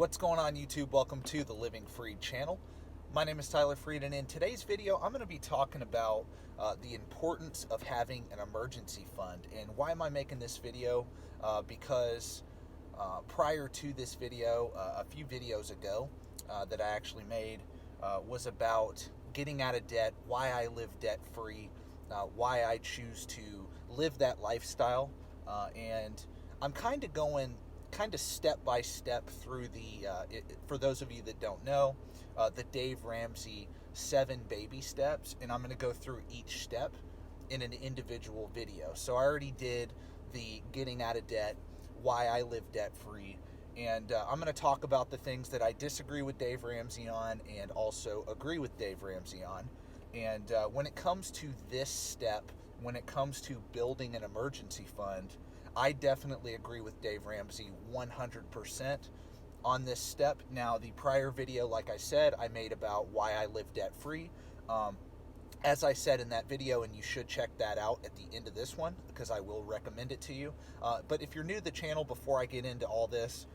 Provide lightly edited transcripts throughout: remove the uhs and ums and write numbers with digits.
What's going on, YouTube? Welcome to the Living Freed channel. My name is Tyler Freed, and in today's video, I'm going to be talking about the importance of having an emergency fund. And why am I making this video? Because prior to this video, a few videos ago that I actually made was about getting out of debt, why I live debt-free, why I choose to live that lifestyle, and I'm kind of going step by step through for those of you that don't know, the Dave Ramsey 7 baby steps, and I'm going to go through each step in an individual video. So I already did the getting out of debt, why I live debt free, and I'm going to talk about the things that I disagree with Dave Ramsey on and also agree with Dave Ramsey on. And when it comes to this step, when it comes to building an emergency fund, I definitely agree with Dave Ramsey 100% on this step. Now, the prior video, like I said, I made about why I live debt-free. As I said in that video, and you should check that out at the end of this one, because I will recommend it to you. But if you're new to the channel, before I get into all this,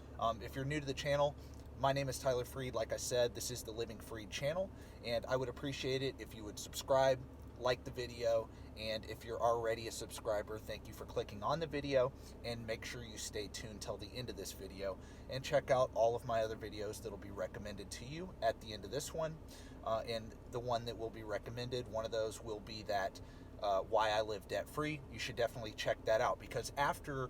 if you're new to the channel, my name is Tyler Freed. Like I said, this is the Living Freed channel, and I would appreciate it if you would subscribe, like the video, and if you're already a subscriber, thank you for clicking on the video, and make sure you stay tuned till the end of this video and check out all of my other videos that'll be recommended to you at the end of this one. And the one that will be recommended, one of those will be that why I live debt free. You should definitely check that out, because after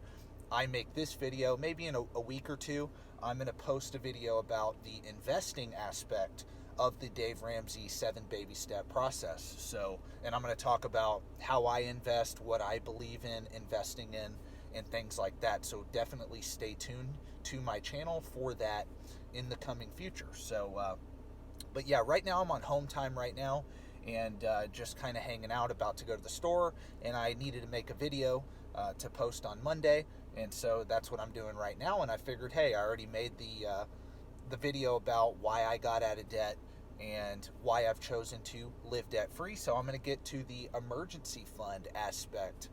I make this video, maybe in a week or two, I'm going to post a video about the investing aspect of the Dave Ramsey 7 baby step process. So, and I'm going to talk about how I invest, what I believe in investing in, and things like that. So definitely stay tuned to my channel for that in the coming future. So, but yeah, right now I'm on home time right now, and just kind of hanging out, about to go to the store, and I needed to make a video to post on Monday, and so that's what I'm doing right now. And I figured, hey, I already made the video about why I got out of debt and why I've chosen to live debt free. So I'm going to get to the emergency fund aspect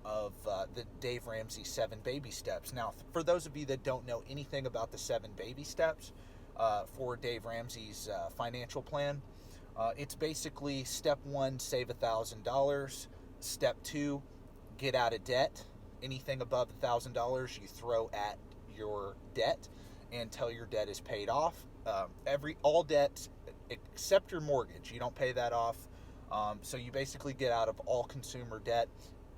of the Dave Ramsey 7 baby steps. Now, for those of you that don't know anything about the 7 baby steps for Dave Ramsey's financial plan, it's basically step 1, save $1,000. Step 2, get out of debt. Anything above $1,000 you throw at your debt until your debt is paid off. All debts except your mortgage, you don't pay that off. So you basically get out of all consumer debt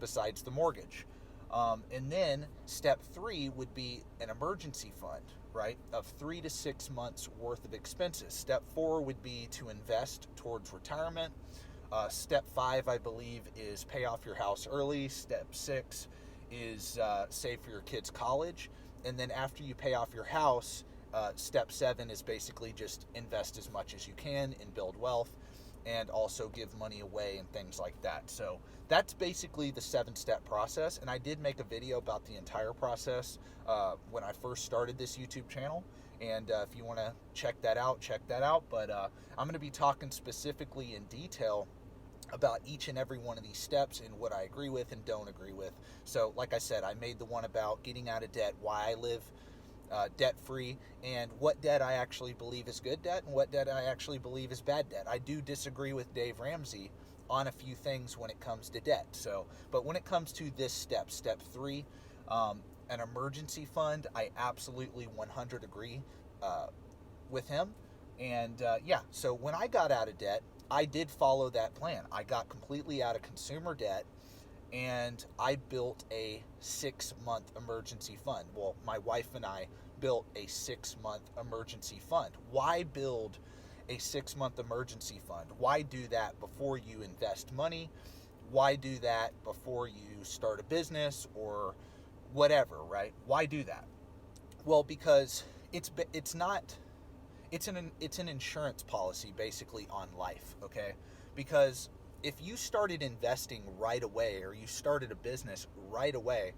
besides the mortgage. And then step 3 would be an emergency fund, right, of 3 to 6 months worth of expenses. Step 4 would be to invest towards retirement. Step 5, I believe, is pay off your house early. Step 6 is save for your kids' college. And then after you pay off your house, step 7 is basically just invest as much as you can and build wealth, and also give money away and things like that. So that's basically the 7-step process. And I did make a video about the entire process when I first started this YouTube channel. And if you want to check that out, check that out. But I'm going to be talking specifically in detail about each and every one of these steps and what I agree with and don't agree with. So like I said, I made the one about getting out of debt, why I live debt-free, and what debt I actually believe is good debt and what debt I actually believe is bad debt. I do disagree with Dave Ramsey on a few things when it comes to debt. So, but when it comes to this step, step 3, an emergency fund, I absolutely 100 agree with him. And yeah, so when I got out of debt, I did follow that plan. I got completely out of consumer debt, and I built a 6-month emergency fund. Well, my wife and I built a 6-month emergency fund. Why build a 6-month emergency fund? Why do that before you invest money? Why do that before you start a business or whatever, right? Why do that? Well, because it's an insurance policy basically on life, okay? Because if you started investing right away, or you started a business right away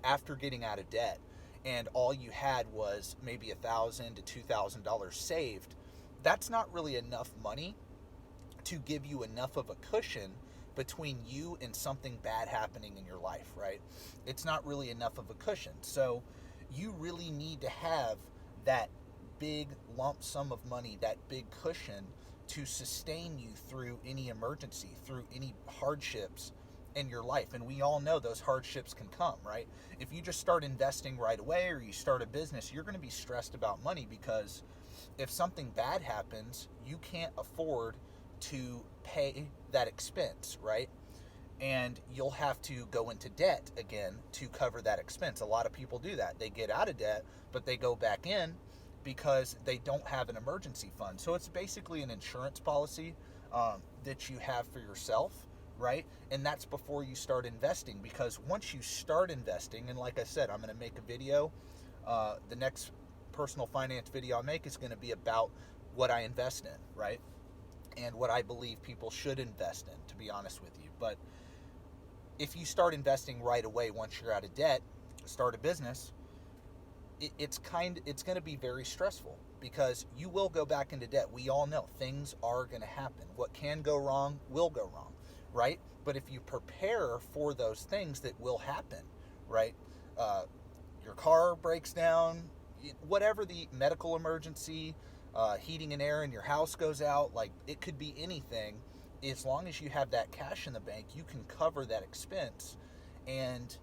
after getting out of debt, and all you had was maybe $1,000 to $2,000 saved, that's not really enough money to give you enough of a cushion between you and something bad happening in your life, right? It's not really enough of a cushion. So you really need to have that big lump sum of money, that big cushion to sustain you through any emergency, through any hardships in your life. And we all know those hardships can come, right? If you just start investing right away or you start a business, you're going to be stressed about money, because if something bad happens, you can't afford to pay that expense, right? And you'll have to go into debt again to cover that expense. A lot of people do that. They get out of debt, but they go back in because they don't have an emergency fund. So it's basically an insurance policy that you have for yourself, right? And that's before you start investing, because once you start investing, and like I said, I'm going to make a video, the next personal finance video I make is going to be about what I invest in, right? And what I believe people should invest in, to be honest with you. But if you start investing right away once you're out of debt, start a business, it's going to be very stressful, because you will go back into debt. We all know things are going to happen. What can go wrong will go wrong, right? But if you prepare for those things that will happen, right? Your car breaks down, whatever the medical emergency, heating and air in your house goes out, like it could be anything. As long as you have that cash in the bank, you can cover that expense, and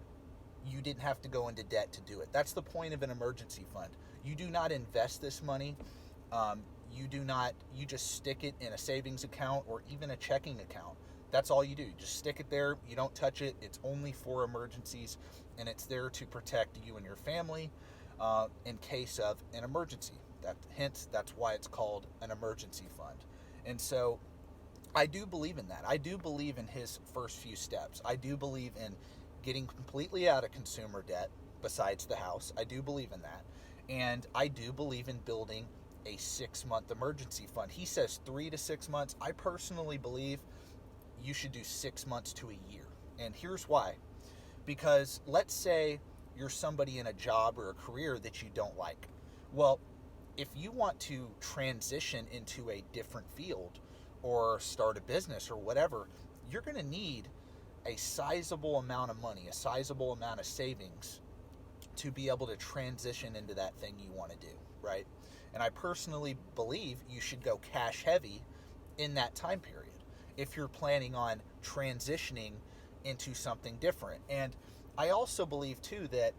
you didn't have to go into debt to do it. That's the point of an emergency fund. You do not invest this money. You just stick it in a savings account or even a checking account. That's all you do. Just stick it there. You don't touch it. It's only for emergencies, and it's there to protect you and your family in case of an emergency. Hence, that's why it's called an emergency fund. And so I do believe in that. I do believe in his first few steps. I do believe in getting completely out of consumer debt besides the house. I do believe in that. And I do believe in building a 6-month emergency fund. He says 3 to 6 months. I personally believe you should do 6 months to a year. And here's why. Because let's say you're somebody in a job or a career that you don't like. Well, if you want to transition into a different field or start a business or whatever, you're going to need a sizable amount of money, a sizable amount of savings to be able to transition into that thing you want to do, right? And I personally believe you should go cash heavy in that time period if you're planning on transitioning into something different. And I also believe too that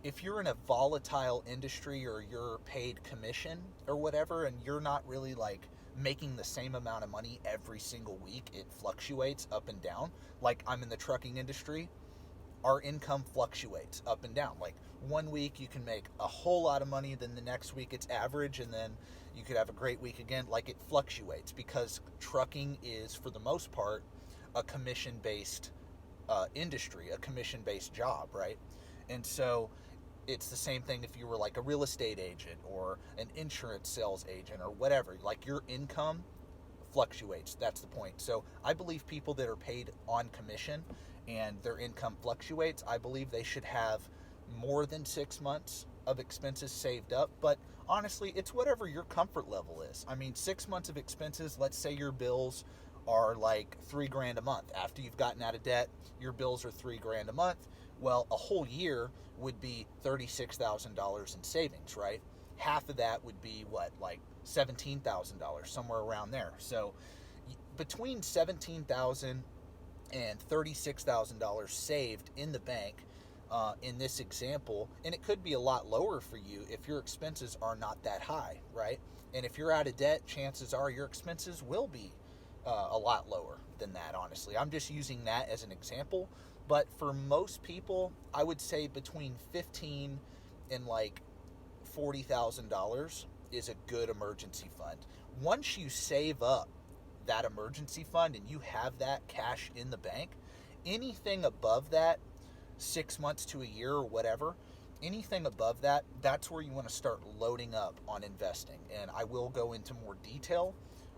if you're in a volatile industry or you're paid commission or whatever, and you're not really like making the same amount of money every single week, it fluctuates up and down. Like I'm in the trucking industry, our income fluctuates up and down. Like one week you can make a whole lot of money, then the next week it's average, and then you could have a great week again. Like it fluctuates because trucking is, for the most part, a commission-based industry, a commission-based job, right? And so it's the same thing if you were like a real estate agent or an insurance sales agent or whatever. Like your income fluctuates. That's the point. So I believe people that are paid on commission and their income fluctuates, I believe they should have more than 6 months of expenses saved up. But honestly, it's whatever your comfort level is. I mean, 6 months of expenses, let's say your bills are like $3,000 a month. After you've gotten out of debt, your bills are $3,000 a month. Well, a whole year would be $36,000 in savings, right? Half of that would be what, like $17,000, somewhere around there. So between $17,000 and $36,000 saved in the bank in this example, and it could be a lot lower for you if your expenses are not that high, right? And if you're out of debt, chances are your expenses will be a lot lower than that, honestly. I'm just using that as an example. But for most people, I would say between $15,000 and like $40,000 is a good emergency fund. Once you save up that emergency fund and you have that cash in the bank, anything above that, 6 months to a year or whatever, anything above that, that's where you want to start loading up on investing. And I will go into more detail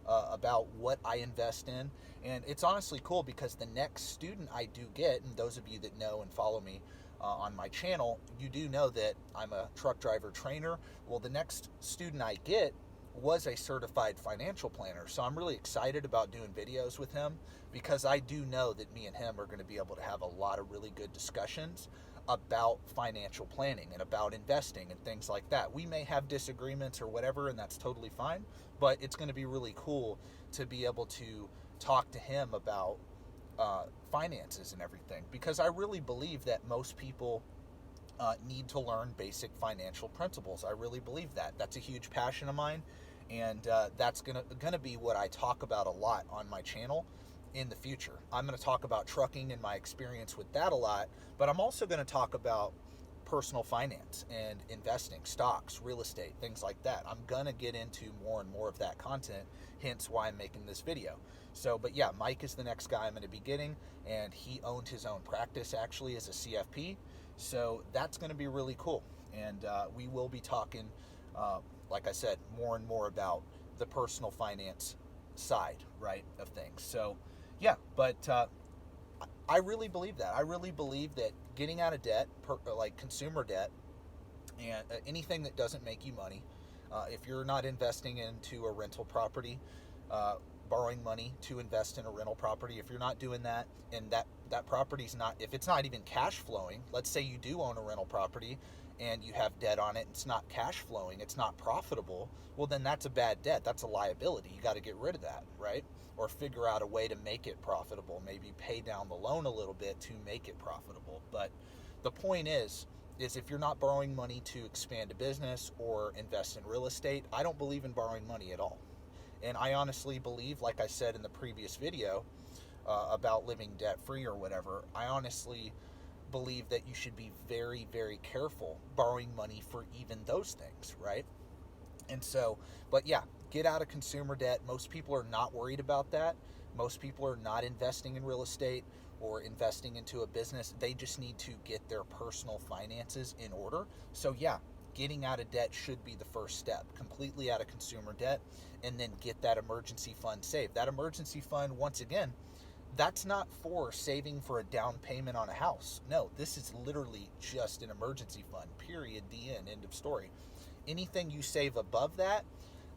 about what I invest in. And it's honestly cool because the next student I do get, and those of you that know and follow me on my channel, you do know that I'm a truck driver trainer. Well, the next student I get was a certified financial planner. So I'm really excited about doing videos with him because I do know that me and him are going to be able to have a lot of really good discussions about financial planning and about investing and things like that. We may have disagreements or whatever, and that's totally fine, but it's going to be really cool to be able to talk to him about finances and everything, because I really believe that most people need to learn basic financial principles. I really believe that. That's a huge passion of mine, and that's gonna be what I talk about a lot on my channel in the future. I'm going to talk about trucking and my experience with that a lot, but I'm also going to talk about personal finance and investing, stocks, real estate, things like that. I'm going to get into more and more of that content, hence why I'm making this video. So, but yeah, Mike is the next guy I'm going to be getting, and he owned his own practice actually as a CFP. So that's going to be really cool. And we will be talking, like I said, more and more about the personal finance side, right, of things. So yeah, but I really believe that. I really believe that getting out of debt, like consumer debt, and anything that doesn't make you money, if you're not investing into a rental property, borrowing money to invest in a rental property, if you're not doing that, and that property's not, if it's not even cash flowing, let's say you do own a rental property and you have debt on it, it's not cash flowing, it's not profitable, well then that's a bad debt, that's a liability. You got to get rid of that, right? Or figure out a way to make it profitable, maybe pay down the loan a little bit to make it profitable. But the point is if you're not borrowing money to expand a business or invest in real estate, I don't believe in borrowing money at all. And I honestly believe, like I said in the previous video about living debt-free or whatever, I honestly believe that you should be very, very careful borrowing money for even those things, right? And so, but yeah, get out of consumer debt. Most people are not worried about that. Most people are not investing in real estate or investing into a business. They just need to get their personal finances in order. So yeah, getting out of debt should be the first step. Completely out of consumer debt, and then get that emergency fund saved. That emergency fund, once again, that's not for saving for a down payment on a house. No, this is literally just an emergency fund, period, the end of story. Anything you save above that,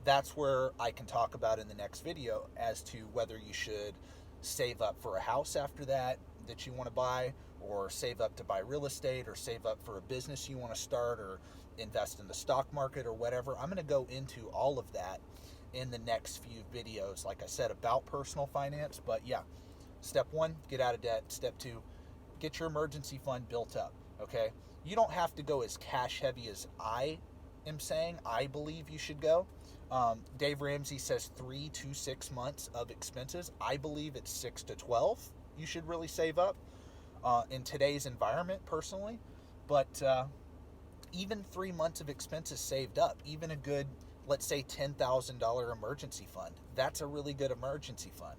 that's where I can talk about in the next video as to whether you should save up for a house after that you want to buy, or save up to buy real estate, or save up for a business you want to start, or invest in the stock market or whatever. I'm going to go into all of that in the next few videos, like I said, about personal finance. But yeah, step one, get out of debt. Step two, get your emergency fund built up, okay? You don't have to go as cash heavy as I am saying I believe you should go. Dave Ramsey says 3 to 6 months of expenses. I believe it's 6 to 12 you should really save up in today's environment, personally. But even 3 months of expenses saved up, even a good, let's say, $10,000 emergency fund, that's a really good emergency fund.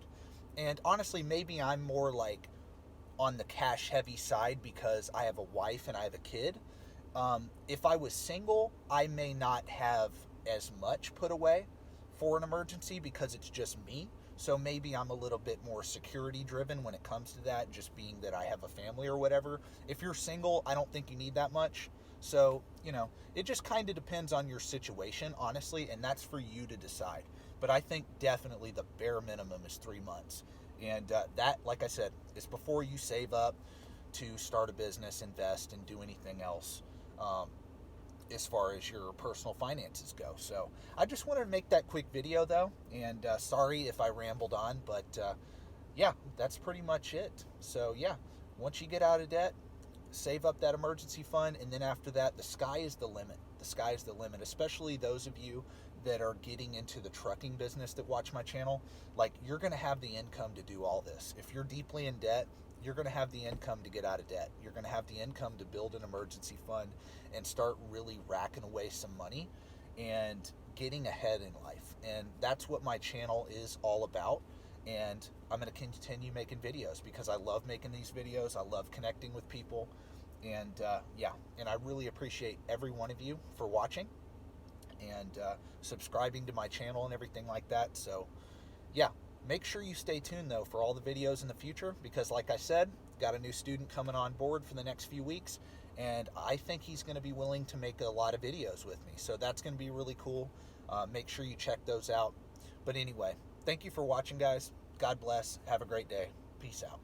And honestly, maybe I'm more like on the cash heavy side because I have a wife and I have a kid. If I was single, I may not have as much put away for an emergency because it's just me. So maybe I'm a little bit more security driven when it comes to that, just being that I have a family or whatever. If you're single, I don't think you need that much. So, it just kind of depends on your situation, honestly, and that's for you to decide. But I think definitely the bare minimum is 3 months. And that, like I said, is before you save up to start a business, invest, and do anything else as far as your personal finances go. So I just wanted to make that quick video, though, and sorry if I rambled on, but yeah, that's pretty much it. So yeah, once you get out of debt, save up that emergency fund, and then after that, the sky is the limit. The sky is the limit, especially those of you that are getting into the trucking business that watch my channel. Like, you're going to have the income to do all this. If you're deeply in debt, you're going to have the income to get out of debt. You're going to have the income to build an emergency fund and start really racking away some money and getting ahead in life. And that's what my channel is all about. And I'm going to continue making videos because I love making these videos. I love connecting with people. And yeah, and I really appreciate every one of you for watching and subscribing to my channel and everything like that. So yeah, make sure you stay tuned, though, for all the videos in the future, because like I said, got a new student coming on board for the next few weeks, and I think he's going to be willing to make a lot of videos with me. So that's going to be really cool. Make sure you check those out. But anyway, thank you for watching, guys. God bless. Have a great day. Peace out.